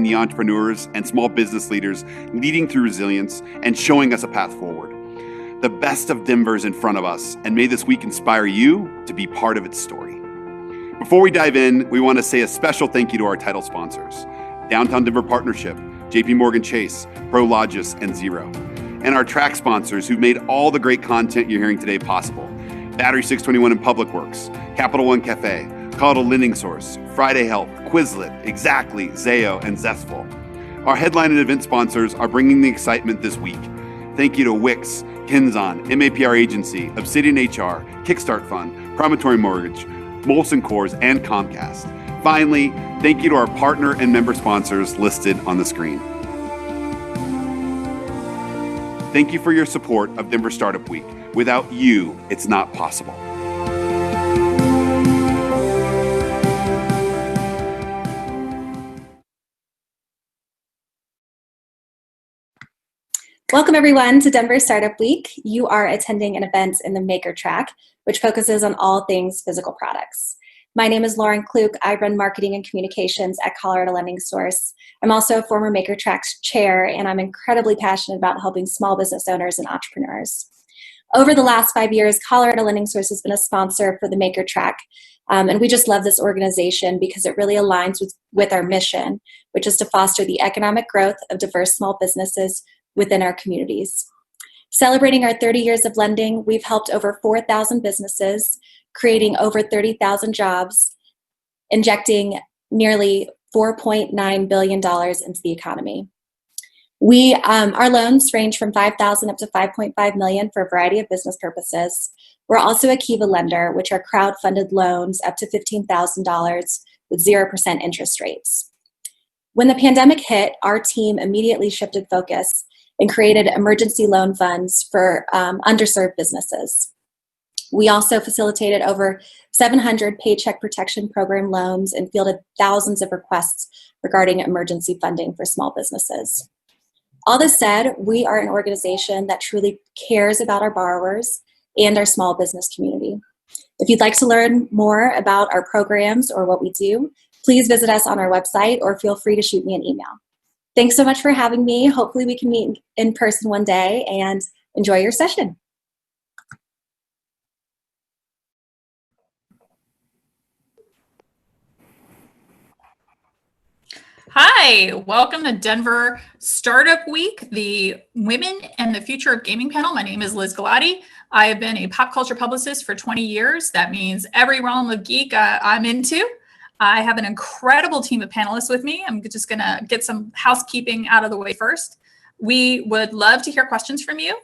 the entrepreneurs and small business leaders leading through resilience and showing us a path forward. The best of Denver's in front of us, and may this week inspire you to be part of its story. Before we dive in, we want to say a special thank you to our title sponsors, Downtown Denver Partnership, JP Morgan Chase, Prologis, and Zero. And our track sponsors who made all the great content you're hearing today possible. Battery 621 and Public Works, Capital One Cafe, Caudill Lending Source, Friday Health, Quizlet, Exactly, Zayo, and Zestful. Our headline and event sponsors are bringing the excitement this week. Thank you to Wix, Kinzon, MAPR Agency, Obsidian HR, Kickstart Fund, Promontory Mortgage, Molson Coors, and Comcast. Finally, thank you to our partner and member sponsors listed on the screen. Thank you for your support of Denver Startup Week. Without you, it's not possible. Welcome everyone to Denver Startup Week. You are attending an event in the Maker Track, which focuses on all things physical products. My name is Lauren Kluk. I run marketing and communications at Colorado Lending Source. I'm also a former Maker Track's chair, and I'm incredibly passionate about helping small business owners and entrepreneurs. Over the last 5 years, Colorado Lending Source has been a sponsor for the Maker Track, and we just love this organization because it really aligns with our mission, which is to foster the economic growth of diverse small businesses within our communities. Celebrating our 30 years of lending, we've helped over 4,000 businesses, creating over 30,000 jobs, injecting nearly $4.9 billion into the economy. Our loans range from $5,000 up to $5.5 million for a variety of business purposes. We're also a Kiva lender, which are crowd-funded loans up to $15,000 with 0% interest rates. When the pandemic hit, our team immediately shifted focus and created emergency loan funds for underserved businesses. We also facilitated over 700 Paycheck Protection Program loans and fielded thousands of requests regarding emergency funding for small businesses. All this said, we are an organization that truly cares about our borrowers and our small business community. If you'd like to learn more about our programs or what we do, please visit us on our website or feel free to shoot me an email. Thanks so much for having me. Hopefully we can meet in person one day, and enjoy your session. Hi, welcome to Denver Startup Week, the Women and the Future of Gaming panel. My name is Liz Galati. I have been a pop culture publicist for 20 years. That means every realm of geek I'm into. I have an incredible team of panelists with me. I'm just going to get some housekeeping out of the way first. We would love to hear questions from you.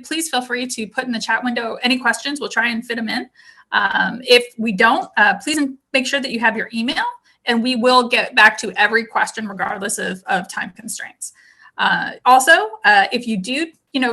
Please feel free to put in the chat window any questions. We'll try and fit them in. If we don't, please make sure that you have your email, and we will get back to every question regardless of time constraints. Also, if you do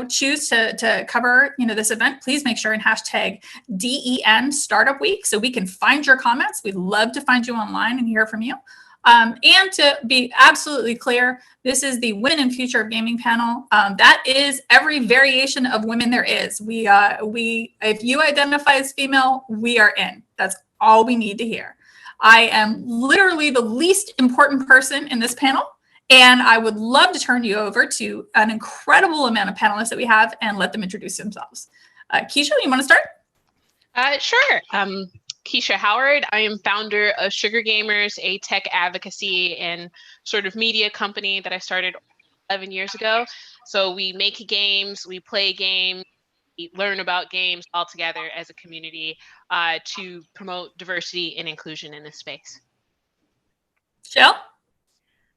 choose to cover this event, please make sure and hashtag DEN Startup Week so we can find your comments. We'd love to find you online and hear from you. And to be absolutely clear, this is the Women and Future of Gaming panel. That is every variation of women there is. If you identify as female, we are in. That's all we need to hear. I am literally the least important person in this panel, and I would love to turn you over to an incredible amount of panelists that we have and let them introduce themselves. Keisha, you want to start? Sure. Keisha Howard. I am founder of Sugar Gamers, a tech advocacy and sort of media company that I started 11 years ago. So we make games, we play games, we learn about games all together as a community to promote diversity and inclusion in this space. Shail?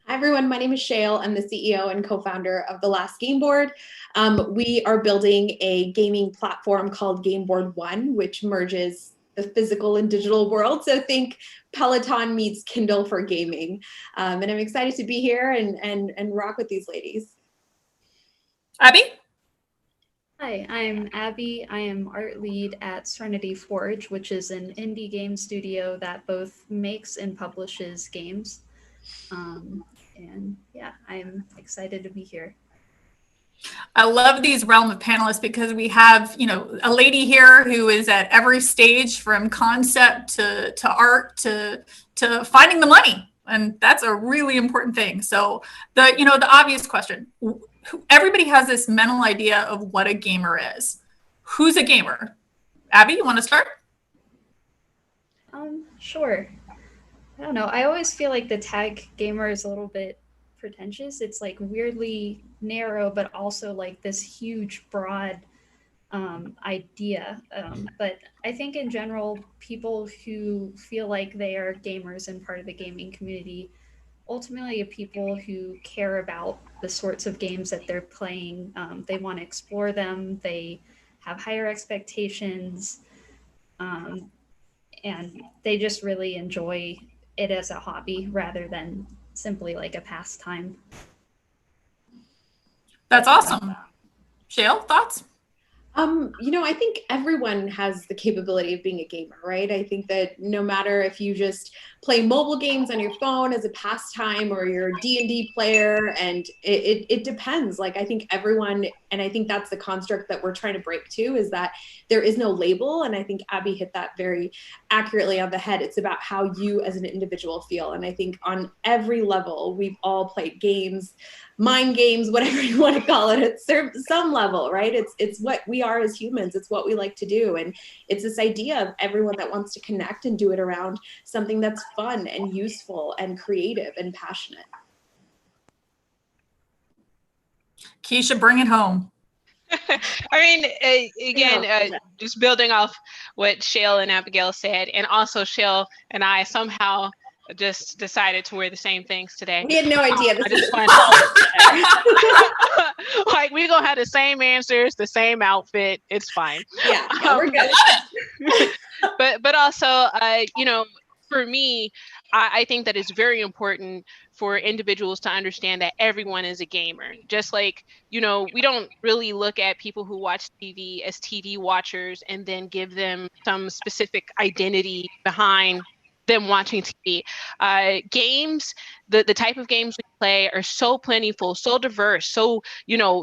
Hi, everyone. My name is Shail. I'm the CEO and co-founder of the Last Gameboard. We are building a gaming platform called Gameboard One, which merges the physical and digital world. So think Peloton meets Kindle for gaming. And I'm excited to be here and rock with these ladies. Abby? Hi, I'm Abby. I am art lead at Serenity Forge, which is an indie game studio that both makes and publishes games. And yeah, I'm excited to be here. I love these realm of panelists because we have, a lady here who is at every stage from concept to art to finding the money And that's a really important thing. So the obvious question, everybody has this mental idea of what a gamer is. Who's a gamer? Abby, you want to start? Sure. I don't know. I always feel like the tag gamer is a little bit pretentious. It's like weirdly narrow, but also like this huge, broad idea. But I think in general, people who feel like they are gamers and part of the gaming community, ultimately people who care about the sorts of games that they're playing. They want to explore them. They have higher expectations. And they just really enjoy it as a hobby rather than simply like a pastime. That's awesome. Shail, thoughts? I think everyone has the capability of being a gamer, right? I think that no matter if you just play mobile games on your phone as a pastime or you're a D&D player, and it depends. Like, I think everyone, and I think that's the construct that we're trying to break too, is that there is no label. And I think Abby hit that very accurately on the head. It's about how you as an individual feel. And I think on every level, we've all played games, mind games, whatever you want to call it, at some level, right? It's what we are as humans. It's what we like to do. And it's this idea of everyone that wants to connect and do it around something that's fun and useful and creative and passionate. Keisha, bring it home. I mean, again, just building off what Shail and Abigail said, and also Shail and I somehow just decided to wear the same things today. We had no idea. I just want like we're gonna have the same answers, the same outfit. It's fine. Yeah, we're good. But also, for me, I think that it's very important for individuals to understand that everyone is a gamer. Just like, we don't really look at people who watch TV as TV watchers and then give them some specific identity behind them watching TV. Games, the type of games we play are so plentiful, so diverse, so,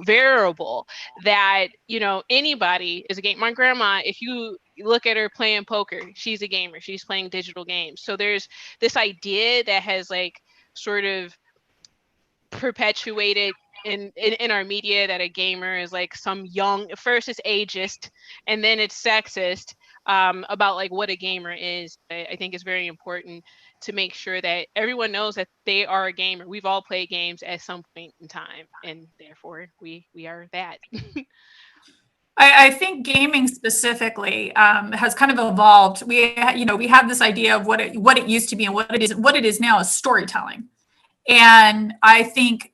variable that, anybody is a gamer. My grandma, if you look at her playing poker, she's a gamer. She's playing digital games. So there's this idea that has like sort of perpetuated in our media that a gamer is like some young, first it's ageist and then it's sexist about like what a gamer is. I think it's very important to make sure that everyone knows that they are a gamer. We've all played games at some point in time, and therefore we are that. I think gaming specifically has kind of evolved. We have this idea of what it used to be and what it is now is storytelling. And I think,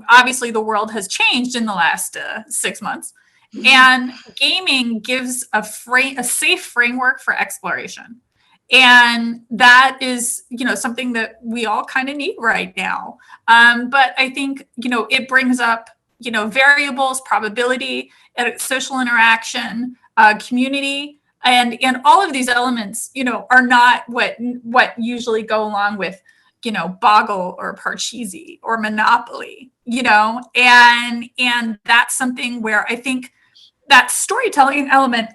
obviously the world has changed in the last 6 months, and gaming gives a safe framework for exploration. And that is, something that we all kind of need right now. But I think, it brings up, variables, probability, social interaction, community, and all of these elements, are not what usually go along with, Boggle or Parcheesi or Monopoly, and that's something where I think that storytelling element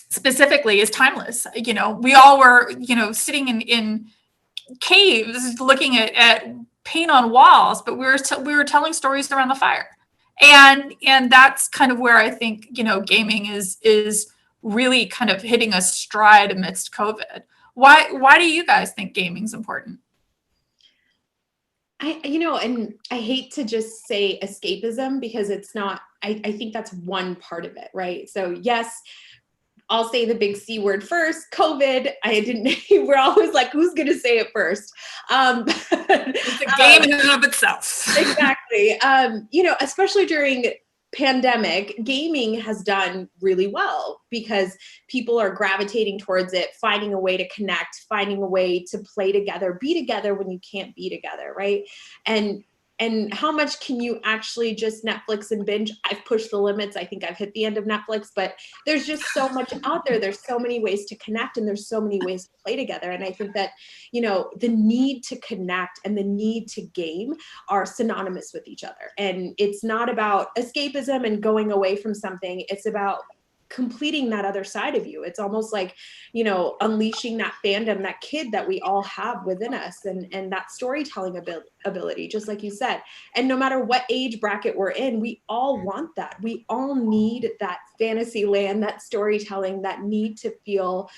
specifically is timeless. We all were, sitting in caves looking at paint on walls, but we were telling stories around the fire. And that's kind of where I think, gaming is really kind of hitting a stride amidst COVID. Why do you guys think gaming's important? And I hate to just say escapism because it's not, I think that's one part of it, right? So yes, I'll say the big C word first, COVID. We're always like, who's going to say it first? It's a game in and of itself. Exactly. Especially during pandemic, gaming has done really well because people are gravitating towards it, finding a way to connect, finding a way to play together, be together when you can't be together, right? And how much can you actually just Netflix and binge? I've pushed the limits. I think I've hit the end of Netflix, but there's just so much out there. There's so many ways to connect and there's so many ways to play together. And I think that, the need to connect and the need to game are synonymous with each other. And it's not about escapism and going away from something. It's about completing that other side of you. It's almost like, you know, unleashing that fandom, that kid that we all have within us, and that storytelling ability, just like you said. And no matter what age bracket we're in, we all want that. We all need that fantasy land, that storytelling, that need to feel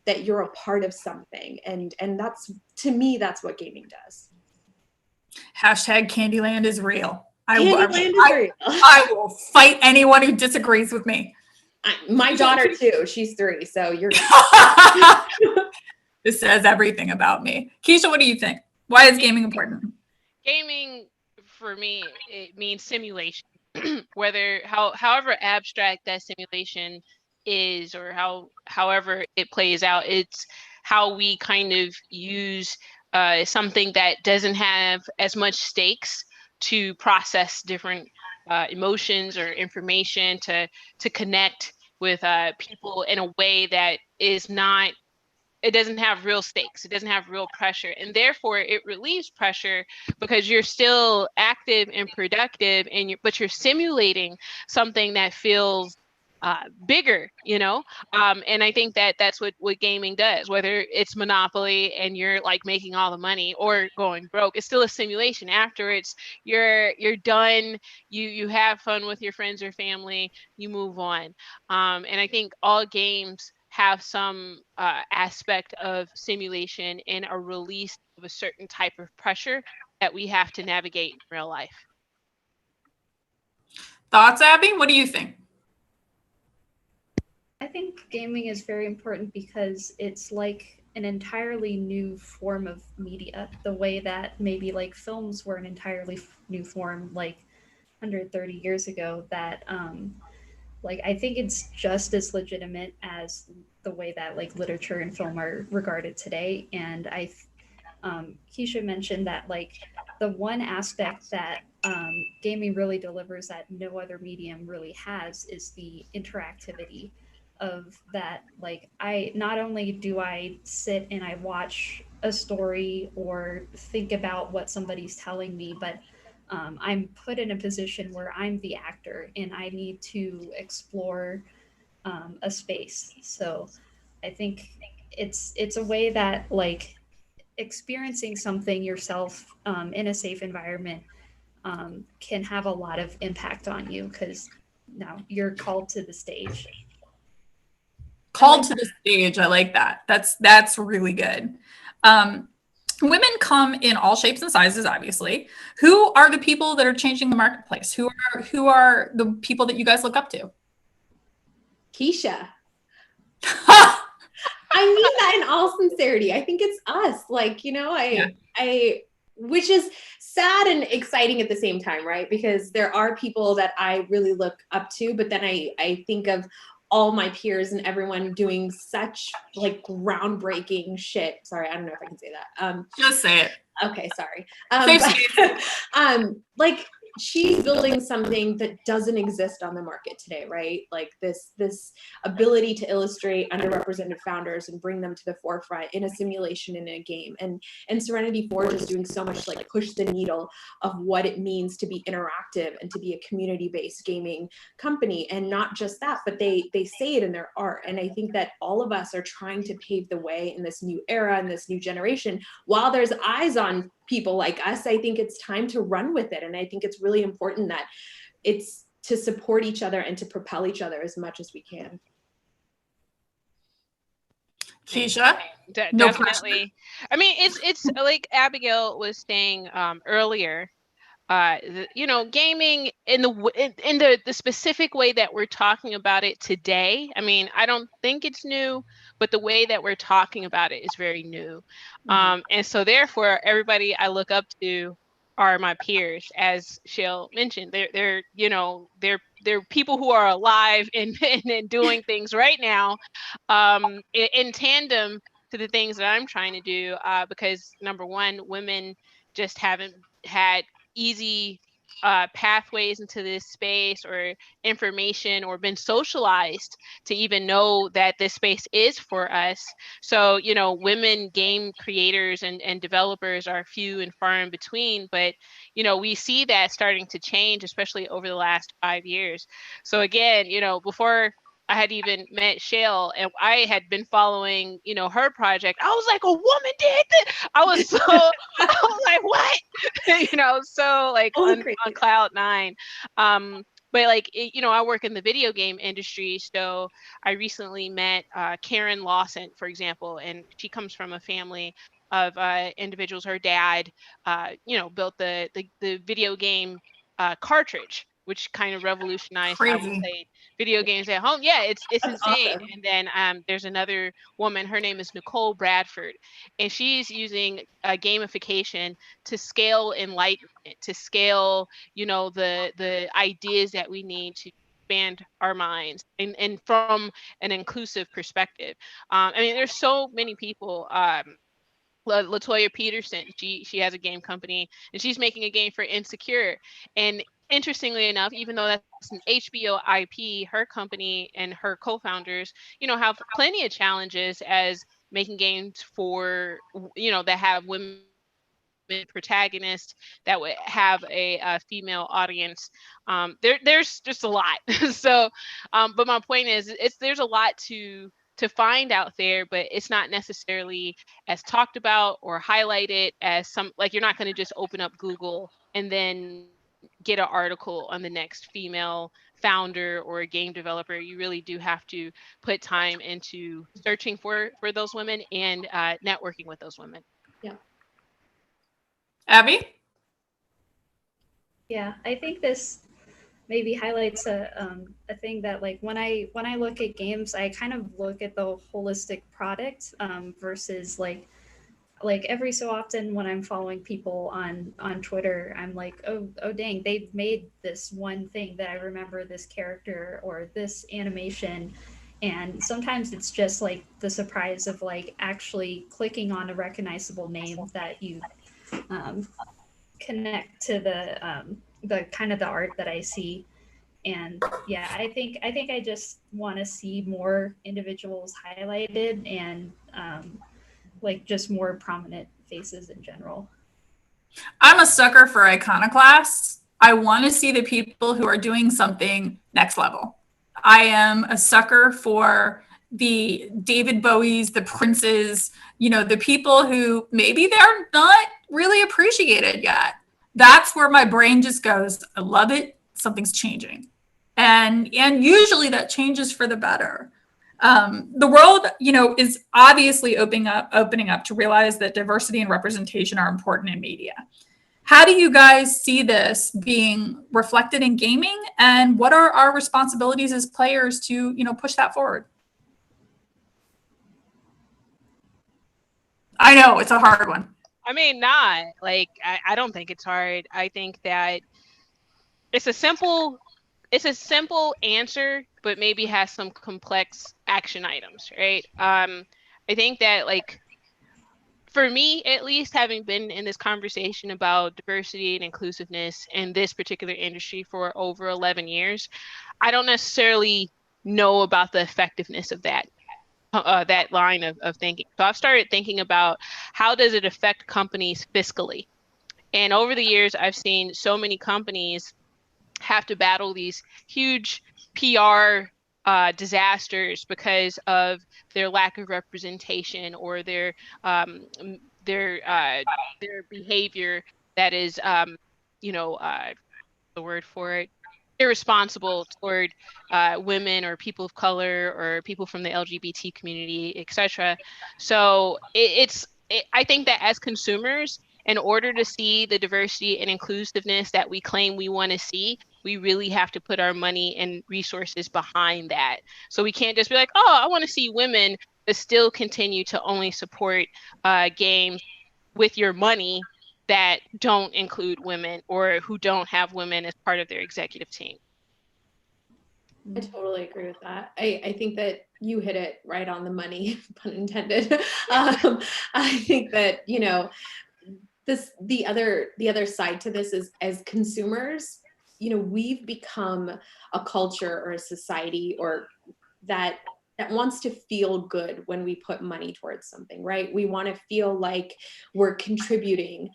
that you're a part of something. And that's, to me, that's what gaming does. Hashtag Candyland is real. Candyland is real. I will fight anyone who disagrees with me. My daughter too. She's 3, so you're. This says everything about me. Keisha, what do you think? Why is gaming important? Gaming, for me, it means simulation. However abstract that simulation is, or however it plays out, it's how we kind of use something that doesn't have as much stakes to process different emotions or information, to connect with people in a way that is not, it doesn't have real stakes, it doesn't have real pressure, and therefore it relieves pressure because you're still active and productive, but you're simulating something that feels bigger, you know. And I think that's what gaming does. Whether it's Monopoly and you're like making all the money, or going broke, it's still a simulation. After you're done, you have fun with your friends or family, you move on. And I think all games have some aspect of simulation and a release of a certain type of pressure that we have to navigate in real life. Thoughts, Abby? What do you think? I think gaming is very important because it's like an entirely new form of media, the way that maybe like films were an entirely new form like 130 years ago, that like I think it's just as legitimate as the way that like literature and film are regarded today. And Keisha mentioned that like the one aspect that gaming really delivers that no other medium really has is the interactivity of that. Like I not only do I sit and I watch a story or think about what somebody's telling me, but I'm put in a position where I'm the actor and I need to explore a space. So I think it's a way that like experiencing something yourself in a safe environment can have a lot of impact on you, because now you're called to the stage. Called to the stage. I like that. That's really good. Women come in all shapes and sizes, obviously. Who are the people that are changing the marketplace? Who are the people that you guys look up to? Keisha. I mean that in all sincerity. I think it's us. Like, you know, I which is sad and exciting at the same time, right? Because there are people that I really look up to, but then I think of all my peers and everyone doing such like groundbreaking shit. Sorry, I don't know if I can say that. Just say it. Okay, sorry. Like she's building something that doesn't exist on the market today, right? Like this ability to illustrate underrepresented founders and bring them to the forefront in a simulation, in a game. And Serenity Forge is doing so much to like push the needle of what it means to be interactive and to be a community-based gaming company. And not just that, but they say it in their art. And I think that all of us are trying to pave the way in this new era and this new generation. While there's eyes on people like us, I think it's time to run with it. And I think it's really important that it's to support each other and to propel each other as much as we can. Keisha? No, definitely. I mean, it's like Abigail was saying earlier, you know, gaming in the specific way that we're talking about it today. I mean, I don't think it's new, but the way that we're talking about it is very new. Mm-hmm. And so therefore, everybody I look up to are my peers. As Shail mentioned, they're you know, they're people who are alive and doing things right now in tandem to the things that I'm trying to do, because number one, women just haven't had easy pathways into this space or information, or been socialized to even know that this space is for us. So, you know, women game creators and developers are few and far in between, but, you know, we see that starting to change, especially over the last 5 years. So again, you know, before I had even met Shail, and I had been following, you know, her project. I was like, a woman did this. I was like, what? You know, so like on cloud nine. But like, you know, I work in the video game industry, so I recently met Karen Lawson, for example, and she comes from a family of individuals. Her dad, you know, built the video game cartridge, which kind of revolutionized how we played video games at home. Yeah, it's insane. Awesome. And then there's another woman. Her name is Nicole Bradford, and she's using gamification to scale enlightenment, to scale, you know, the ideas that we need to expand our minds, and from an inclusive perspective. I mean, there's so many people. Latoya Peterson, she has a game company, and she's making a game for Insecure. And interestingly enough, even though that's an HBO IP, her company and her co-founders, you know, have plenty of challenges as making games for, you know, that have women protagonists, that would have a female audience. There's just a lot. So, but my point is, there's a lot to find out there, but it's not necessarily as talked about or highlighted as some, like, you're not going to just open up Google and then get an article on the next female founder or a game developer. You really do have to put time into searching for those women and networking with those women. Yeah. Abby? Yeah, I think this maybe highlights a thing that, like, when I look at games, I kind of look at the holistic product versus like every so often when I'm following people on Twitter, I'm like, oh dang, they've made this one thing that I remember, this character or this animation. And sometimes it's just like the surprise of like actually clicking on a recognizable name that you connect to the kind of the art that I see. And yeah, I think I just want to see more individuals highlighted and like just more prominent faces in general. I'm a sucker for iconoclasts. I want to see the people who are doing something next level. I am a sucker for the David Bowies, the Princes, you know, the people who maybe they're not really appreciated yet. That's where my brain just goes, I love it, something's changing. And usually that changes for the better. The world, you know, is obviously opening up to realize that diversity and representation are important in media. How do you guys see this being reflected in gaming, and what are our responsibilities as players to, you know, push that forward? I know it's a hard one. I mean, not like, I don't think it's hard. I think that it's a simple answer, but maybe has some complex action items, right? I think that, like, for me, at least, having been in this conversation about diversity and inclusiveness in this particular industry for over 11 years, I don't necessarily know about the effectiveness of that line of thinking. So I've started thinking about, how does it affect companies fiscally? And over the years, I've seen so many companies have to battle these huge PR disasters because of their lack of representation, or their behavior that is, you know, the word for it, irresponsible toward women or people of color or people from the LGBT community, etc. So I think that as consumers, in order to see the diversity and inclusiveness that we claim we want to see, we really have to put our money and resources behind that. So we can't just be like, oh, I want to see women, but still continue to only support games with your money that don't include women, or who don't have women as part of their executive team. I totally agree with that. I think that you hit it right on the money, pun intended. I think that, you know, the other side to this is, as consumers, you know, we've become a culture or a society or that wants to feel good when we put money towards something, right? We want to feel like we're contributing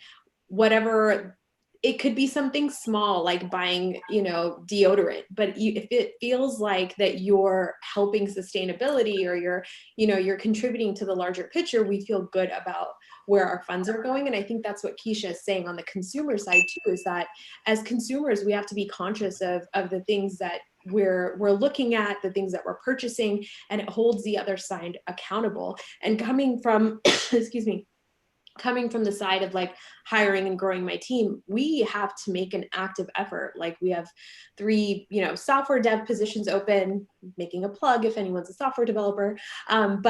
whatever it could be something small like buying, deodorant, but if it feels like that you're helping sustainability or you're contributing to the larger picture, we feel good about where our funds are going. And I think that's what Keisha is saying on the consumer side too, is that as consumers, we have to be conscious of the things that we're looking at, the things that we're purchasing, and it holds the other side accountable. And coming from, excuse me, coming from the side of like hiring and growing my team, we have to make an active effort. Like we have 3, software dev positions open, making a plug if anyone's a software developer. And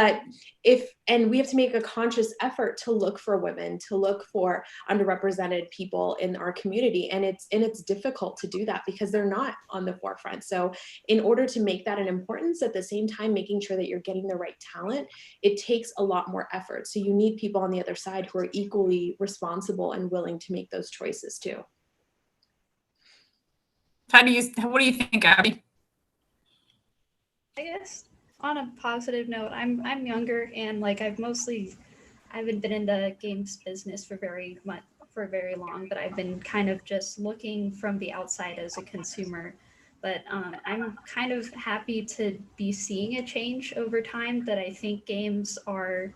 we have to make a conscious effort to look for women, to look for underrepresented people in our community. And it's difficult to do that because they're not on the forefront. So in order to make that an importance, at the same time, making sure that you're getting the right talent, it takes a lot more effort. So you need people on the other side who are equally responsible and willing to make those choices too. What do you think, Abby? I guess on a positive note, I'm younger and like I haven't been in the games business for very long, but I've been kind of just looking from the outside as a consumer. But I'm kind of happy to be seeing a change over time, that I think games are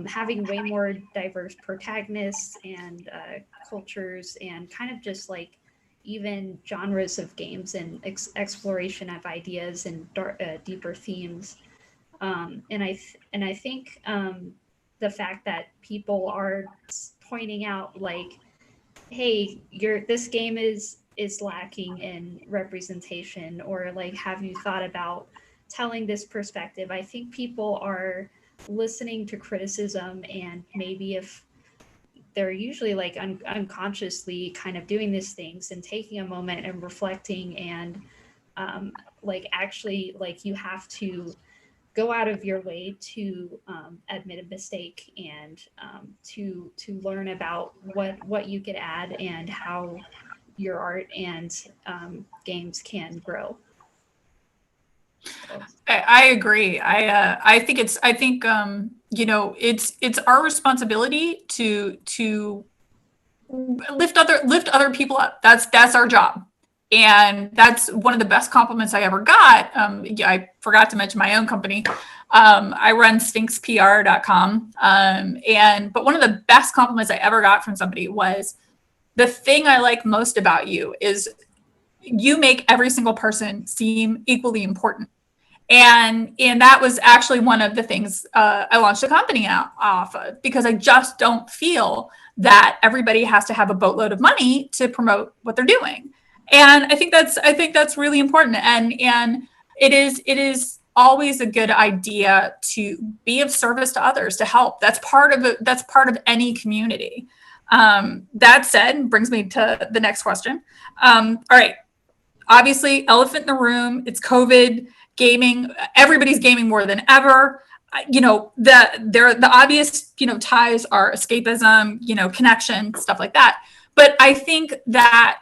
having way more diverse protagonists and cultures, and kind of just like even genres of games and exploration of ideas and deeper themes. And I think the fact that people are pointing out like, hey, this game is lacking in representation, or like, have you thought about telling this perspective? I think people are listening to criticism, and maybe if they're usually like unconsciously kind of doing these things and taking a moment and reflecting, and like actually like you have to go out of your way to admit a mistake, and to learn about what you could add and how your art and games can grow. I agree. I think it's our responsibility to lift other people up. That's our job. And that's one of the best compliments I ever got. I forgot to mention my own company. I run stinxpr.com. But one of the best compliments I ever got from somebody was, the thing I like most about you is you make every single person seem equally important. And that was actually one of the things I launched the company off of, because I just don't feel that everybody has to have a boatload of money to promote what they're doing. And I think that's really important. And it is always a good idea to be of service to others, to help. That's part of any community. That said, brings me to the next question. All right. Obviously, elephant in the room, it's COVID, gaming, everybody's gaming more than ever. The obvious, ties are escapism, connection, stuff like that. But I think that,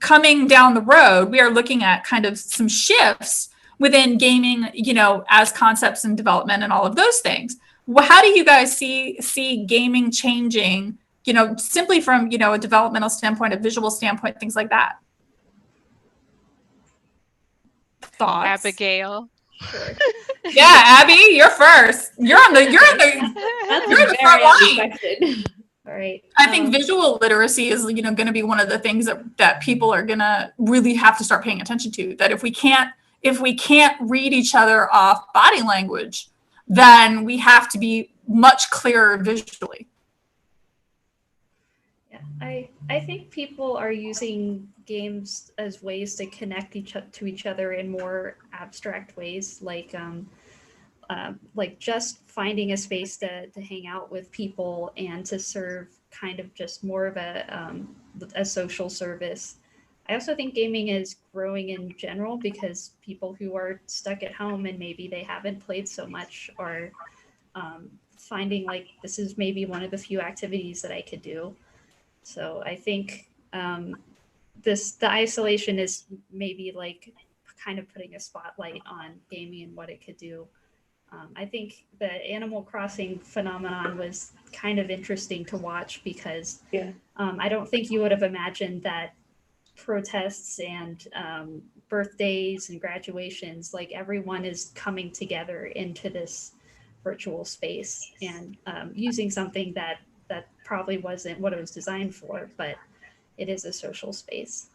coming down the road, we are looking at kind of some shifts within gaming, as concepts and development and all of those things. How do you guys see gaming changing, simply from, a developmental standpoint, a visual standpoint, things like that? Thoughts? Abigail. Sure. Yeah, Abby, you're first. You're in the front line. All right. I think visual literacy is, going to be one of the things that people are going to really have to start paying attention to. That if we can't read each other off body language, then we have to be much clearer visually. Yeah, I think people are using games as ways to connect to each other in more abstract ways, like just finding a space to hang out with people and to serve kind of just more of a social service. I also think gaming is growing in general, because people who are stuck at home and maybe they haven't played so much are finding like this is maybe one of the few activities that I could do. So I think the isolation is maybe like kind of putting a spotlight on gaming and what it could do. I think the Animal Crossing phenomenon was kind of interesting to watch because I don't think you would have imagined that protests and birthdays and graduations, like everyone is coming together into this virtual space and using something that probably wasn't what it was designed for, but it is a social space.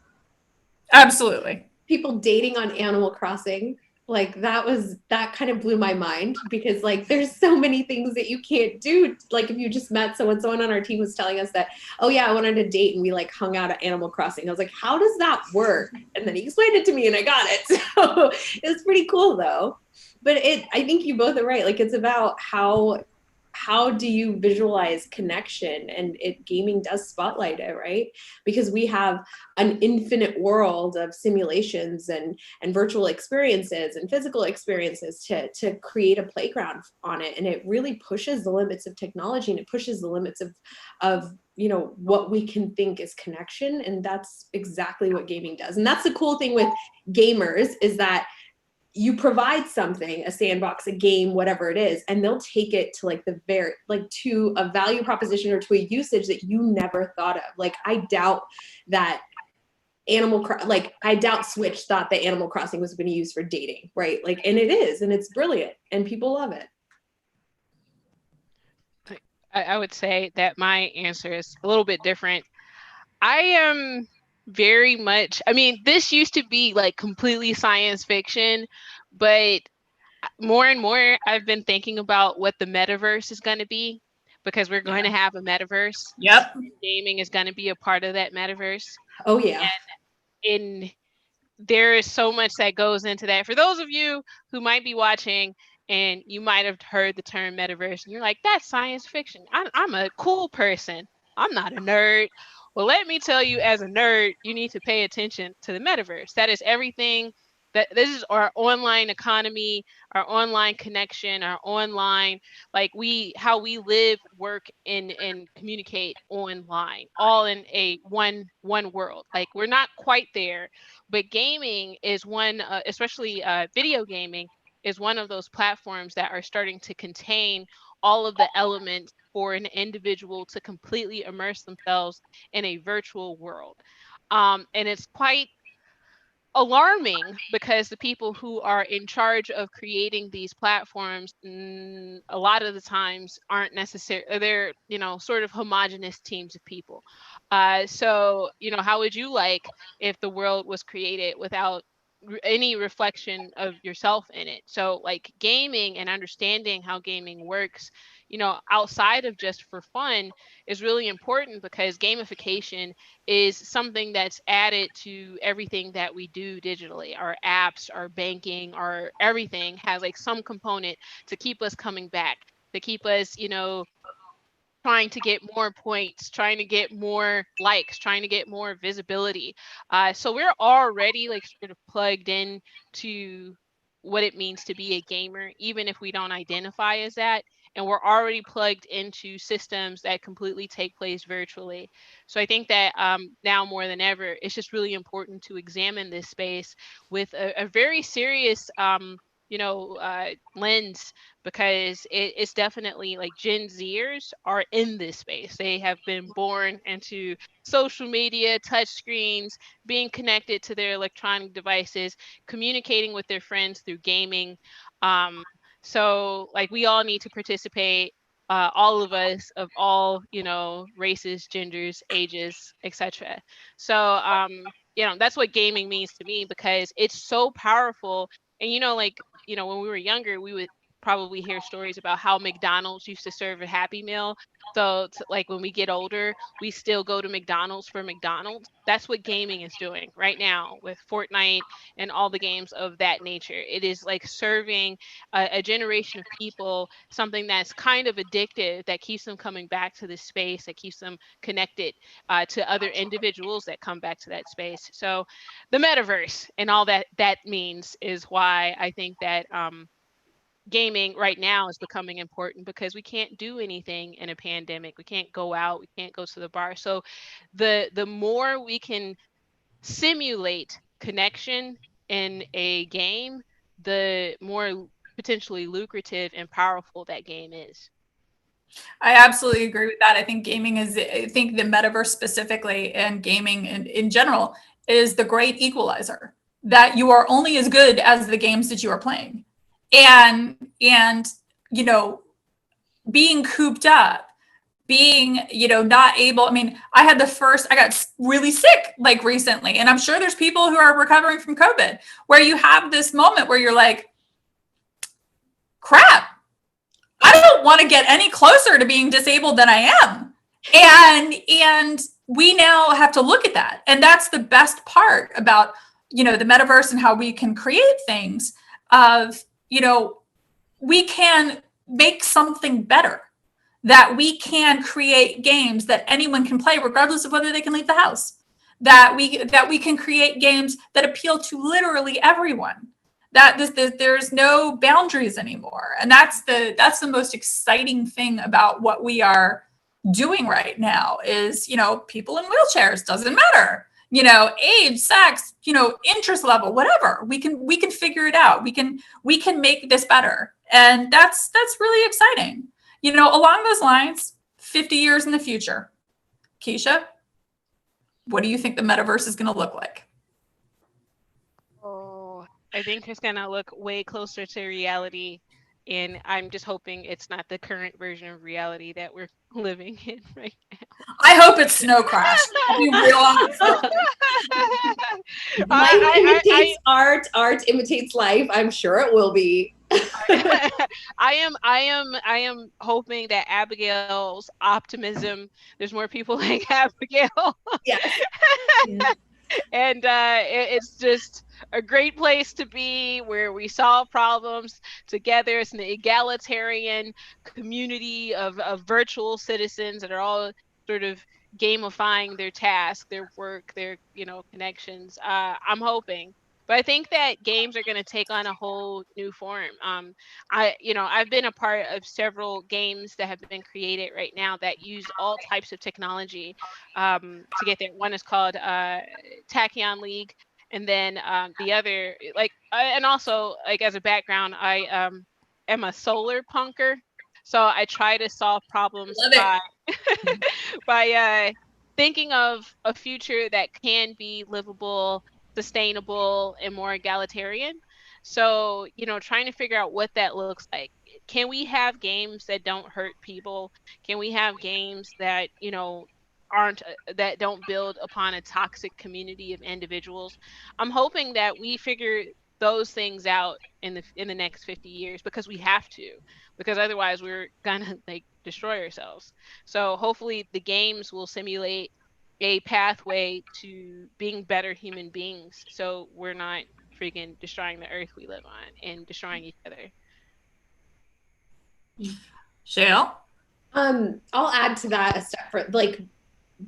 Absolutely. People dating on Animal Crossing, like that kind of blew my mind, because like there's so many things that you can't do. Like if you just met someone on our team was telling us that, oh yeah, I went on a date and we like hung out at Animal Crossing. I was like, how does that work? And then he explained it to me and I got it. So it was pretty cool though. But I think you both are right. Like it's about how do you visualize connection, and gaming does spotlight it, right? Because we have an infinite world of simulations and virtual experiences and physical experiences to create a playground on it, and it really pushes the limits of technology, and it pushes the limits of what we can think is connection, and that's exactly what gaming does. And that's the cool thing with gamers, is that you provide something, a sandbox, a game, whatever it is, and they'll take it to like to a value proposition or to a usage that you never thought of. Like I doubt that I doubt Switch thought that Animal Crossing was going to use for dating, right? Like, and it is, and it's brilliant, and people love it. I would say that my answer is a little bit different. I am very much, I mean, this used to be like completely science fiction, but more and more I've been thinking about what the metaverse is going to be, because we're going to have a metaverse. Yep. Gaming is going to be a part of that metaverse. Oh yeah. And there is so much that goes into that. For those of you who might be watching and you might have heard the term metaverse and you're like, that's science fiction. I'm a cool person. I'm not a nerd. Well, let me tell you, as a nerd, you need to pay attention to the metaverse. That is everything. This is our online economy, our online connection, our online, like how we live, work, and communicate online, all in a one world. Like we're not quite there, but gaming is one, especially video gaming, is one of those platforms that are starting to contain all of the elements for an individual to completely immerse themselves in a virtual world. And it's quite alarming because the people who are in charge of creating these platforms, a lot of the times aren't necessarily, they're, sort of homogenous teams of people. So, how would you like if the world was created without any reflection of yourself in it? So like gaming and understanding how gaming works, outside of just for fun, is really important, because gamification is something that's added to everything that we do digitally. Our apps, our banking, our everything has like some component to keep us coming back, to keep us, trying to get more points, trying to get more likes, trying to get more visibility. So we're already like sort of plugged in to what it means to be a gamer, even if we don't identify as that. And we're already plugged into systems that completely take place virtually. So I think that now more than ever, it's just really important to examine this space with a very serious lens, because it's definitely like Gen Zers are in this space. They have been born into social media, touch screens, being connected to their electronic devices, communicating with their friends through gaming. So like we all need to participate, all of us of all, races, genders, ages, etc. So, that's what gaming means to me, because it's so powerful. And, when we were younger, we would probably hear stories about how McDonald's used to serve a Happy Meal. So like when we get older, we still go to McDonald's for McDonald's. That's what gaming is doing right now with Fortnite and all the games of that nature. It is like serving a generation of people something that's kind of addictive, that keeps them coming back to this space, that keeps them connected to other individuals that come back to that space. So the metaverse and all that means is why I think that gaming right now is becoming important, because we can't do anything in a pandemic. We can't go out, we can't go to the bar. So the more we can simulate connection in a game, the more potentially lucrative and powerful that game is. I absolutely agree with that. I think I think the metaverse specifically and gaming in general is the great equalizer, that you are only as good as the games that you are playing. And you know, being cooped up, being, not able, I got really sick like recently, and I'm sure there's people who are recovering from COVID where you have this moment where you're like, crap, I don't want to get any closer to being disabled than I am. And we now have to look at that. And that's the best part about, the metaverse and how we can create things of, we can make something better, that we can create games that anyone can play regardless of whether they can leave the house, that we can create games that appeal to literally everyone, that there's no boundaries anymore. And that's the most exciting thing about what we are doing right now is, people in wheelchairs, doesn't matter, age, sex, interest level, whatever, we can figure it out. We can make this better. And that's really exciting. Along those lines, 50 years in the future, Keisha, what do you think the metaverse is going to look like? Oh, I think it's going to look way closer to reality. And I'm just hoping it's not the current version of reality that we're living in right now. I hope it's Snow Crash. I'll be real honest. Life imitates art. Art imitates life. I'm sure it will be. I am hoping that Abigail's optimism, there's more people like Abigail. Yes. And it's just a great place to be, where we solve problems together. It's an egalitarian community of virtual citizens that are all sort of gamifying their task, their work, their connections. I'm hoping. But I think that games are going to take on a whole new form. I've been a part of several games that have been created right now that use all types of technology to get there. One is called Tachyon League, and then the other, and also, as a background, I am a solar punker, so I try to solve problems by thinking of a future that can be livable, sustainable, and more egalitarian. So, trying to figure out what that looks like. Can we have games that don't hurt people? Can we have games that, that don't build upon a toxic community of individuals? I'm hoping that we figure those things out in the next 50 years, because we have to, because otherwise we're gonna destroy ourselves. So hopefully the games will simulate a pathway to being better human beings, so we're not freaking destroying the earth we live on and destroying each other. Shail? I'll add to that a step for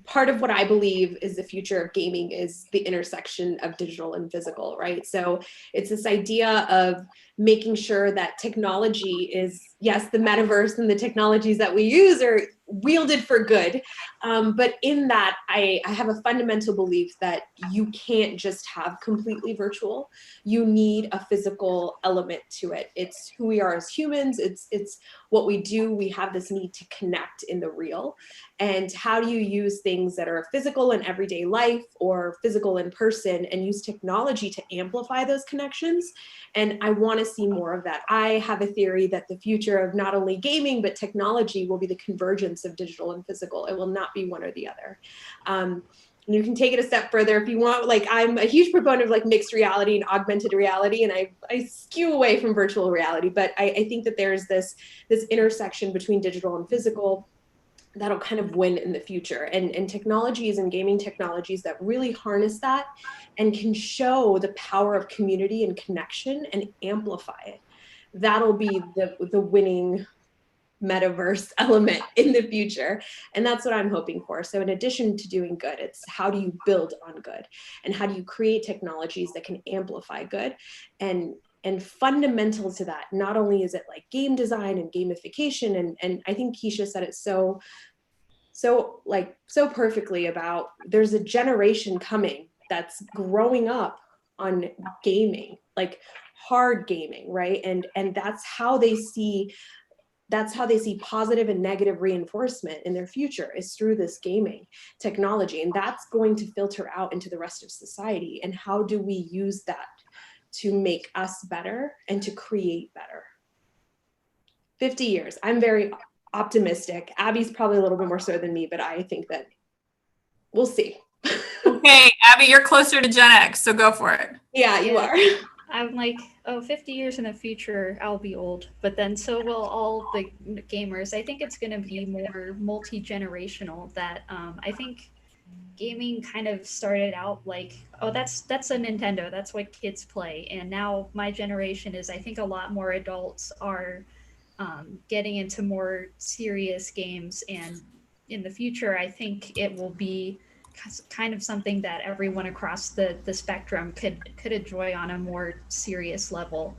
part of what I believe is the future of gaming is the intersection of digital and physical, right? So it's this idea of making sure that technology is, yes, the metaverse and the technologies that we use are wielded for good. But in that, I have a fundamental belief that you can't just have completely virtual. You need a physical element to it. It's who we are as humans. It's what we do. We have this need to connect in the real. And how do you use things that are physical in everyday life or physical in person and use technology to amplify those connections? And I want to see more of that. I have a theory that the future of not only gaming, but technology will be the convergence of digital and physical. It will not be one or the other. You can take it a step further if you want. I'm a huge proponent of mixed reality and augmented reality, and I skew away from virtual reality, but I think that there's this intersection between digital and physical that'll kind of win in the future. And technologies and gaming technologies that really harness that and can show the power of community and connection and amplify it. That'll be the winning metaverse element in the future. And that's what I'm hoping for. So in addition to doing good, it's how do you build on good? And how do you create technologies that can amplify good? And fundamental to that, not only is it game design and gamification, and I think Keisha said it so perfectly about there's a generation coming that's growing up on gaming, like hard gaming, right? And that's how they see positive and negative reinforcement in their future, is through this gaming technology. And that's going to filter out into the rest of society. And how do we use that to make us better and to create better? 50 years. I'm very optimistic. Abby's probably a little bit more so than me, but I think that we'll see. Okay, Abby, you're closer to Gen X, so go for it. Yeah, you are. I'm like, 50 years in the future, I'll be old, but then so will all the gamers. I think it's going to be more multi-generational. That I think gaming kind of started out like, oh, that's a Nintendo, that's what kids play. And now my generation is, I think a lot more adults are getting into more serious games. And in the future, I think it will be kind of something that everyone across the spectrum could enjoy on a more serious level.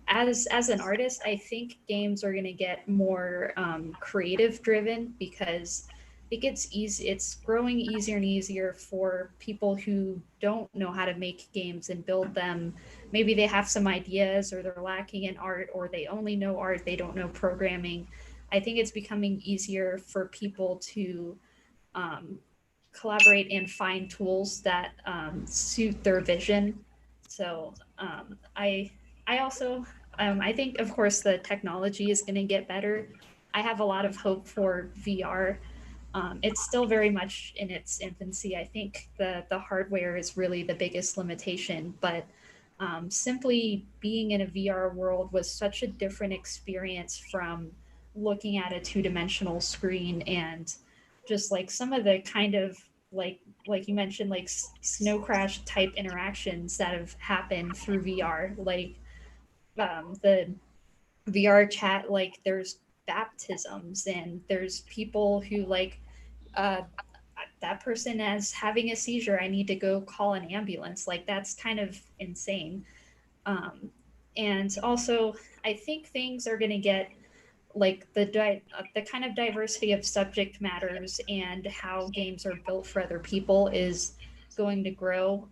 As an artist, I think games are going to get more creative driven, because it's growing easier and easier for people who don't know how to make games and build them. Maybe they have some ideas, or they're lacking in art, or they only know art, they don't know programming. I think it's becoming easier for people to collaborate and find tools that suit their vision. So I also I think, of course, the technology is going to get better. I have a lot of hope for VR. It's still very much in its infancy. I think the hardware is really the biggest limitation, but simply being in a VR world was such a different experience from looking at a two-dimensional screen. And just like some of the kind of like you mentioned, like snow crash type interactions that have happened through VR, like the VR chat, like there's baptisms, and there's people who like that person as having a seizure, I need to go call an ambulance. Like that's kind of insane. And also I think things are going to get like the kind of diversity of subject matters and how games are built for other people is going to grow.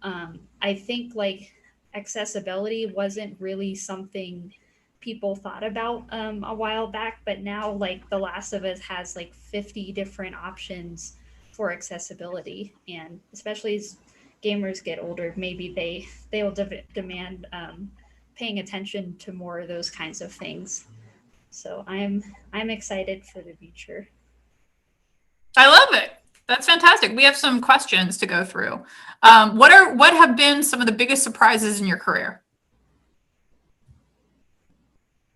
I think like accessibility wasn't really something people thought about a while back, but now like The Last of Us has like 50 different options for accessibility. And especially as gamers get older, maybe they'll demand paying attention to more of those kinds of things. So I'm excited for the future. I love it. That's fantastic. We have some questions to go through. What have been some of the biggest surprises in your career?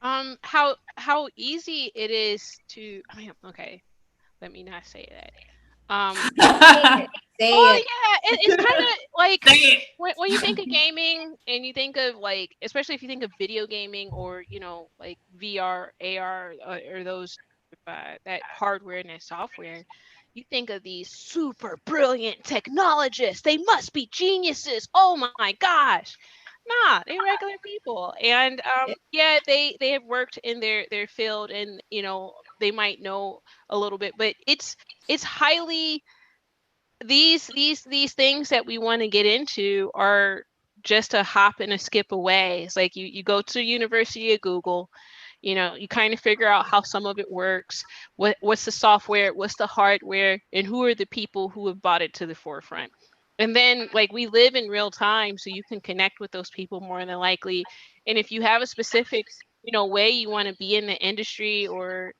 How easy it is to. I mean, okay, let me not say that. Yeah, it's kind of like when you think of gaming and you think of like, especially if you think of video gaming or like VR, AR, or those that hardware and that software, you think of these super brilliant technologists. They must be geniuses. Oh my gosh. Nah, they're regular people. And yeah, they have worked in their field, and they might know a little bit, but it's highly these things that we want to get into are just a hop and a skip away. It's like you go to University of Google, you kind of figure out how some of it works, what's the software, what's the hardware, and who are the people who have brought it to the forefront. And then like we live in real time, so you can connect with those people more than likely. And if you have a specific way you want to be in the industry, or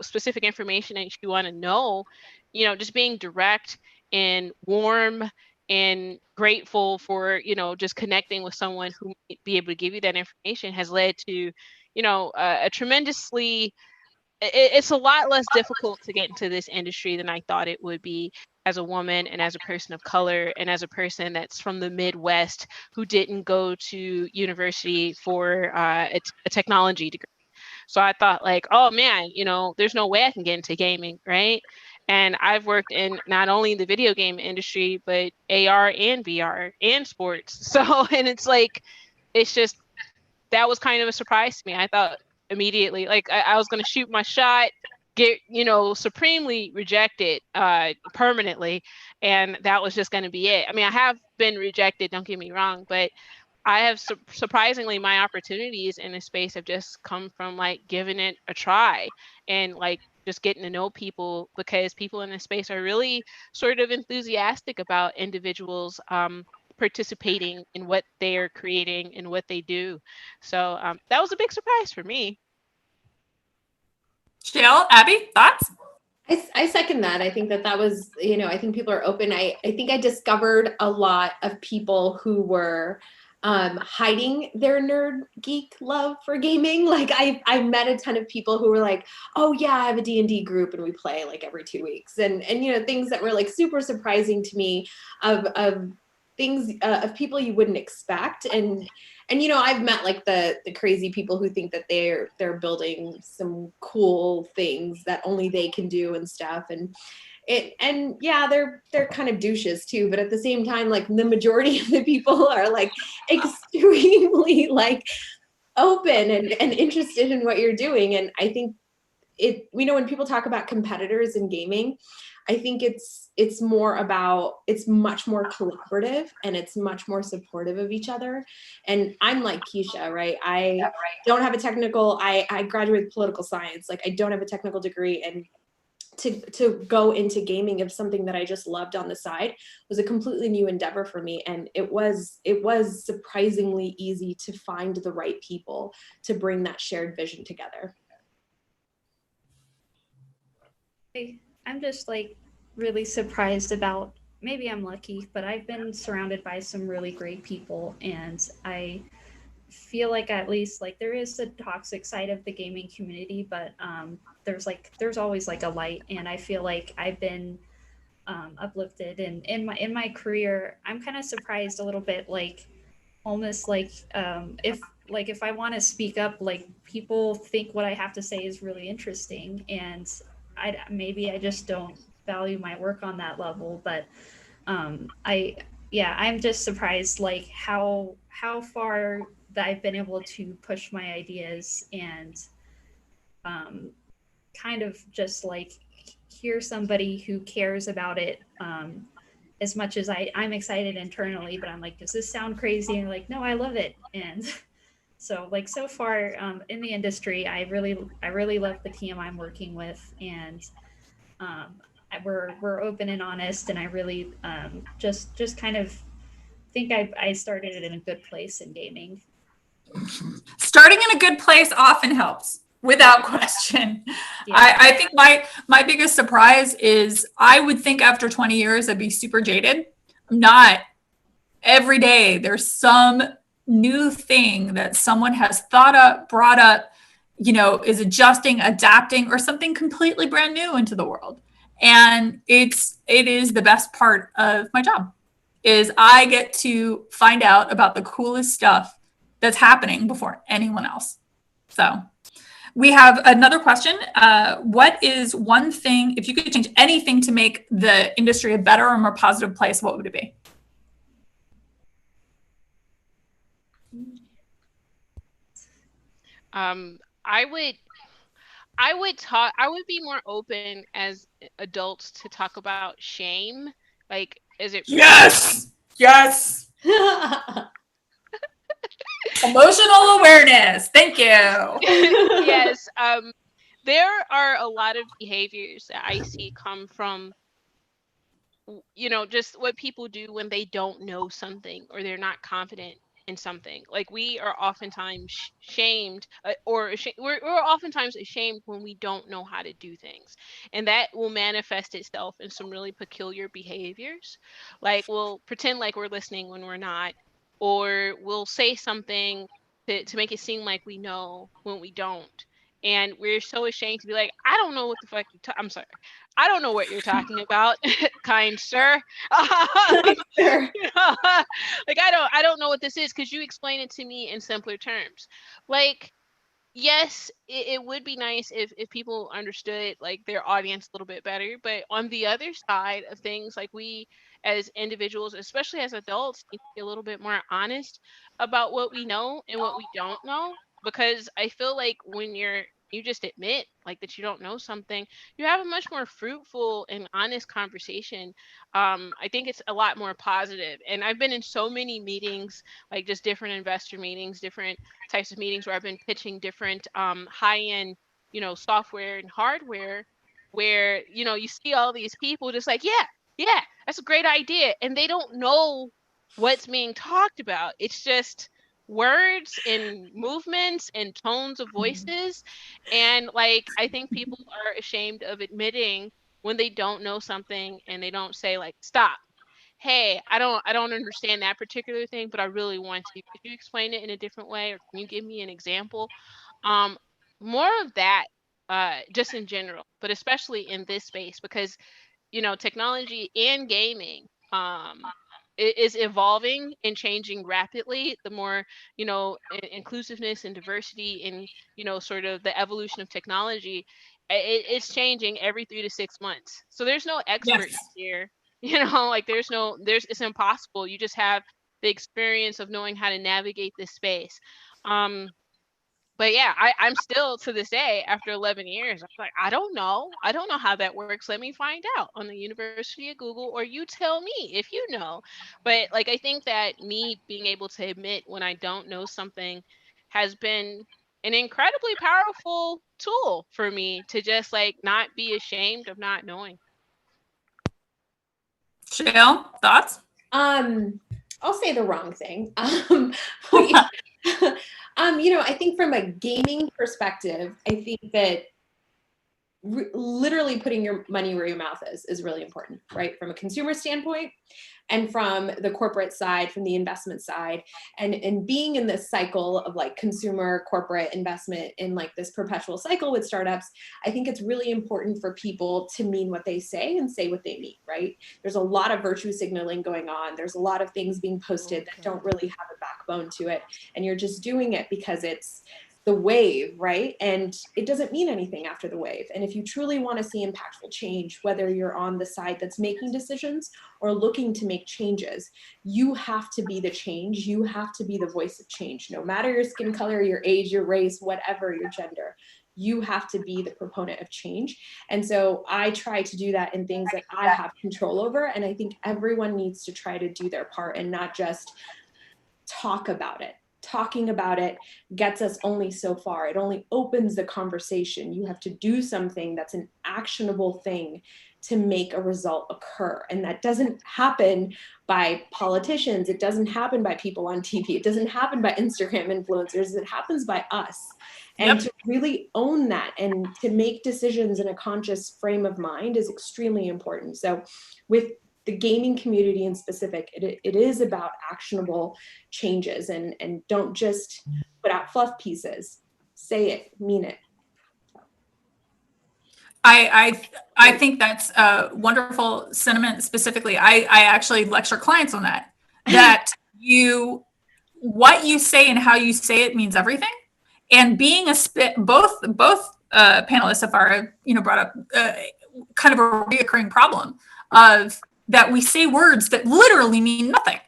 specific information that you want to know, just being direct and warm and grateful for just connecting with someone who might be able to give you that information has led to a tremendously, it's a lot less difficult to get into this industry than I thought it would be, as a woman and as a person of color and as a person that's from the Midwest who didn't go to university for a technology degree. So I thought like, oh man, there's no way I can get into gaming, right? And I've worked in not only the video game industry, but AR and VR and sports. So, and it's like, it's just, that was kind of a surprise to me. I thought immediately, like I was going to shoot my shot, get, supremely rejected permanently, and that was just going to be it. I mean, I have been rejected, don't get me wrong, but I have surprisingly, my opportunities in this space have just come from like giving it a try and like just getting to know people, because people in this space are really sort of enthusiastic about individuals participating in what they are creating and what they do. So that was a big surprise for me. Shail, Abby, thoughts? I second that. I think that was, I think people are open. I think I discovered a lot of people who were hiding their nerd geek love for gaming. Like I met a ton of people who were like, oh yeah, I have a D&D group and we play like every 2 weeks. And things that were like super surprising to me of things of people you wouldn't expect. And I've met like the crazy people who think that they're building some cool things that only they can do and stuff. And yeah, they're kind of douches too, but at the same time, like the majority of the people are like extremely like open and interested in what you're doing. And I think when people talk about competitors in gaming, I think it's much more collaborative and it's much more supportive of each other. And I'm like Keisha, right? I don't have a technical, I graduated political science. Like I don't have a technical degree, and to go into gaming of something that I just loved on the side was a completely new endeavor for me. And it was surprisingly easy to find the right people to bring that shared vision together. I'm just like really surprised about, maybe I'm lucky, but I've been surrounded by some really great people, and I feel like at least like there is a toxic side of the gaming community, but there's always like a light, and I feel like I've been uplifted. And in my career, I'm kind of surprised a little bit, like almost like if I want to speak up, like people think what I have to say is really interesting, and maybe I just don't value my work on that level. But I'm just surprised like how far that I've been able to push my ideas, and kind of just like hear somebody who cares about it as much as I'm excited internally, but I'm like, does this sound crazy? And like, no, I love it. And so like so far in the industry, I really love the team I'm working with, and we're open and honest, and I really just kind of think I started it in a good place in gaming. Starting in a good place often helps, without question. Yeah. I think my biggest surprise is I would think after 20 years I'd be super jaded. I'm not. Every day there's some new thing that someone has thought up, brought up, is adjusting, adapting, or something completely brand new into the world. And it is the best part of my job, is I get to find out about the coolest stuff that's happening before anyone else. So we have another question. What is one thing, if you could change anything to make the industry a better or more positive place, what would it be? I would be more open as adults to talk about shame. Like, is it? Yes. Emotional awareness. Thank you. Yes. There are a lot of behaviors that I see come from, just what people do when they don't know something or they're not confident in something. Like we are oftentimes shamed we're oftentimes ashamed when we don't know how to do things, and that will manifest itself in some really peculiar behaviors. Like we'll pretend like we're listening when we're not, or we'll say something to make it seem like we know when we don't. And we're so ashamed to be like, I don't know what the fuck I'm sorry. I don't know what you're talking about, kind sir. Sure. Like I don't know what this is, because you explain it to me in simpler terms. Like, yes, it would be nice if people understood like their audience a little bit better. But on the other side of things, like we as individuals, especially as adults, need to be a little bit more honest about what we know and what we don't know. Because I feel like when you're you just admit like that you don't know something, you have a much more fruitful and honest conversation. I think it's a lot more positive. And I've been in so many meetings, like just different investor meetings, different types of meetings where I've been pitching different high-end, software and hardware, where, you see all these people just like, yeah, that's a great idea. And they don't know what's being talked about. It's just words and movements and tones of voices. And like, I think people are ashamed of admitting when they don't know something, and they don't say like, stop. Hey, I don't understand that particular thing, but I really want to. Could you explain it in a different way, or can you give me an example? Um, More of that, just in general, but especially in this space, because technology and gaming is evolving and changing rapidly. The more, inclusiveness and diversity and, sort of the evolution of technology, it's changing every 3 to 6 months. So there's no expert Yes. here, like it's impossible. You just have the experience of knowing how to navigate this space. Um, but yeah, I'm still to this day, after 11 years, I'm like, I don't know. I don't know how that works. Let me find out on the University of Google, or you tell me if you know. But like, I think that me being able to admit when I don't know something has been an incredibly powerful tool for me to just like not be ashamed of not knowing. Shail, thoughts? I'll say the wrong thing. I think from a gaming perspective, I think that literally putting your money where your mouth is really important, right? From a consumer standpoint, and from the corporate side, from the investment side, and being in this cycle of like consumer, corporate, investment, in like this perpetual cycle with startups, I think it's really important for people to mean what they say and say what they mean, right? There's a lot of virtue signaling going on. There's a lot of things being posted that don't really have a backbone to it. And you're just doing it because it's the wave, right? And it doesn't mean anything after the wave. And if you truly want to see impactful change, whether you're on the side that's making decisions or looking to make changes, you have to be the change. You have to be the voice of change, no matter your skin color, your age, your race, whatever your gender. You have to be the proponent of change. And so I try to do that in things that I have control over. And I think everyone needs to try to do their part and not just talk about it. Talking about it gets us only so far. It only opens the conversation. You have to do something that's an actionable thing to make a result occur. And that doesn't happen by politicians. It doesn't happen by people on TV. It doesn't happen by Instagram influencers. It happens by us. And to really own that and to make decisions in a conscious frame of mind is extremely important. So with the gaming community in specific, it is about actionable changes, and don't just put out fluff pieces. Say it, mean it. I think that's a wonderful sentiment. Specifically, I actually lecture clients on that. That what you say and how you say it means everything. And being both panelists of our brought up kind of a reoccurring problem of that we say words that literally mean nothing.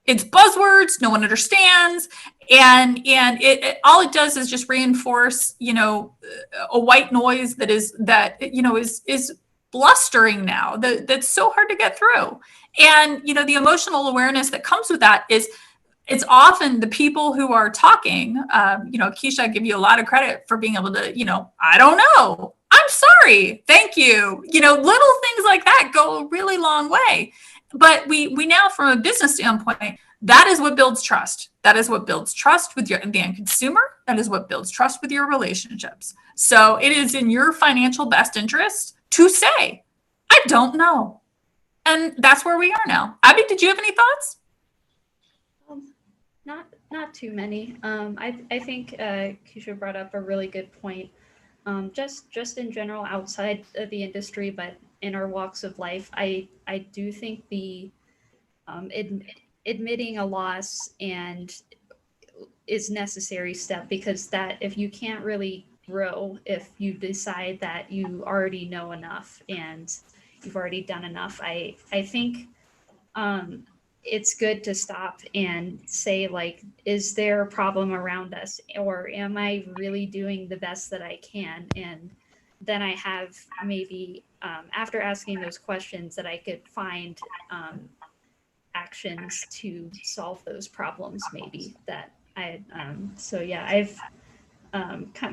It's buzzwords, no one understands, and all it does is just reinforce, a white noise that is blustering now. That's so hard to get through, and the emotional awareness that comes with that is. It's often the people who are talking, Keisha, I give you a lot of credit for being able to, I don't know. I'm sorry. Thank you. Little things like that go a really long way. But we now, from a business standpoint, that is what builds trust. That is what builds trust with the end consumer. That is what builds trust with your relationships. So it is in your financial best interest to say, I don't know. And that's where we are now. Abby, did you have any thoughts? Not too many. I think Keisha brought up a really good point. Just in general, outside of the industry, but in our walks of life, I do think the admitting a loss and is necessary step, because that if you can't really grow, if you decide that you already know enough and you've already done enough, I think it's good to stop and say, like, is there a problem around us, or am I really doing the best that I can? And then I have maybe after asking those questions that I could find actions to solve those problems maybe that I so yeah,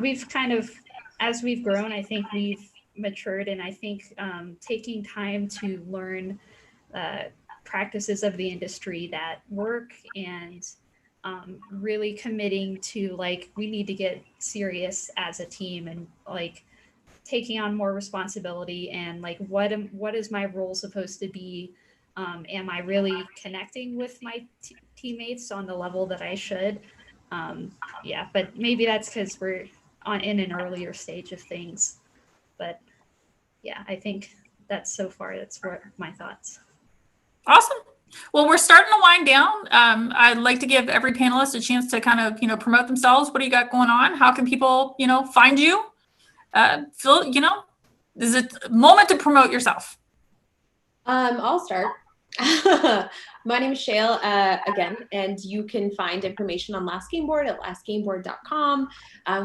we've kind of, as we've grown, I think we've matured, and I think taking time to learn practices of the industry that work, and really committing to, like, we need to get serious as a team, and like taking on more responsibility, and like what is my role supposed to be? Am I really connecting with my teammates on the level that I should? Yeah, but maybe that's because we're in an earlier stage of things. But yeah, I think that's what my thoughts. Awesome. Well, we're starting to wind down. I'd like to give every panelist a chance to kind of, promote themselves. What do you got going on? How can people, find you? Phil, is it a moment to promote yourself? I'll start. My name is Shail, again, and you can find information on Last Gameboard at lastgameboard.com.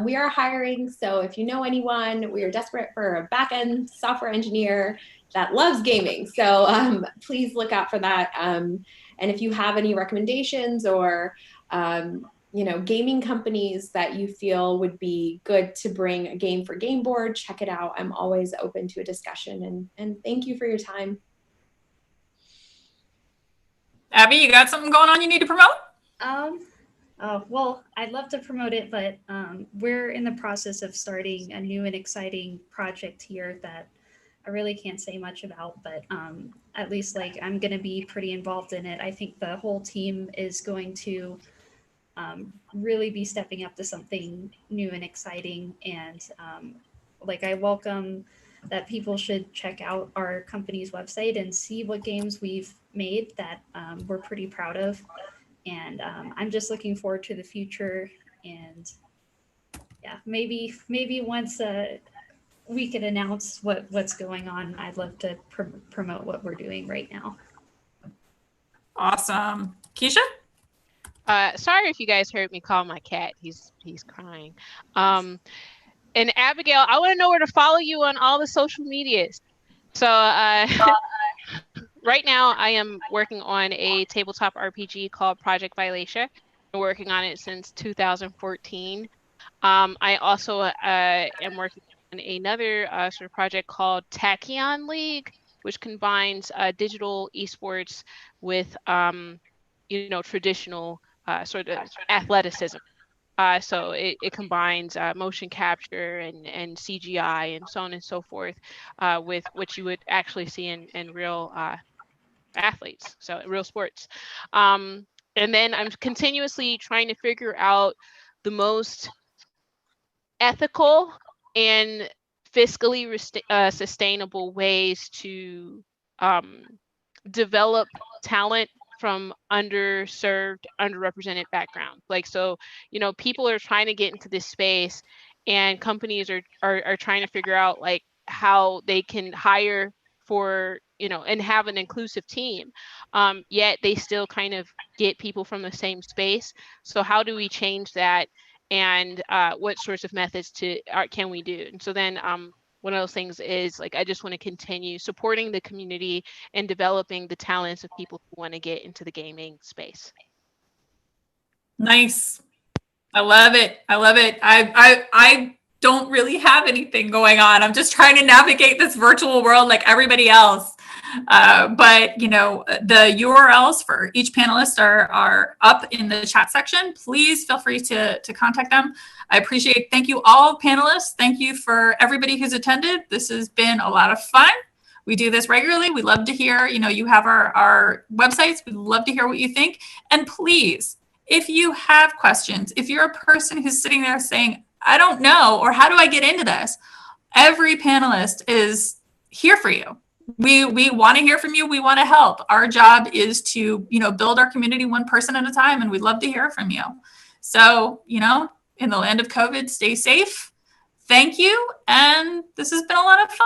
We are hiring, so if you know anyone, we are desperate for a back-end software engineer that loves gaming. So please look out for that. And if you have any recommendations or gaming companies that you feel would be good to bring a game for Gameboard, check it out. I'm always open to a discussion, and thank you for your time. Abby, you got something going on you need to promote? Well, I'd love to promote it, but we're in the process of starting a new and exciting project here that I really can't say much about, but at least I'm going to be pretty involved in it. I think the whole team is going to really be stepping up to something new and exciting. And I welcome that people should check out our company's website and see what games we've made that we're pretty proud of. And I'm just looking forward to the future. And yeah, maybe once we could announce what's going on, I'd love to promote what we're doing right now. Awesome. Keisha? Sorry if you guys heard me call my cat. He's crying. And Abigail, I want to know where to follow you on all the social medias. So right now I am working on a tabletop RPG called Project Violatia. I'm working on it since 2014. I also am working on another sort of project called Tachyon League, which combines digital esports with traditional sort of athleticism. So it combines motion capture and CGI and so on and so forth with what you would actually see in real athletes, so real sports. And then I'm continuously trying to figure out the most ethical and fiscally sustainable ways to develop talent from underserved, underrepresented backgrounds. People are trying to get into this space, and companies are trying to figure out how they can hire for, and have an inclusive team. Yet they still kind of get people from the same space. So how do we change that? And what sorts of methods can we do? And so then one of those things is I just want to continue supporting the community and developing the talents of people who want to get into the gaming space. Nice. I love it. I don't really have anything going on. I'm just trying to navigate this virtual world like everybody else. But the URLs for each panelist are up in the chat section. Please feel free to contact them. I appreciate. Thank you all panelists. Thank you for everybody who's attended. This has been a lot of fun. We do this regularly. We love to hear, you have our websites. We'd love to hear what you think. And please, if you have questions, if you're a person who's sitting there saying, I don't know, or how do I get into this? Every panelist is here for you. We want to hear from you. We want to help. Our job is to, build our community one person at a time, and we'd love to hear from you. So, in the land of COVID, stay safe. Thank you. And this has been a lot of fun.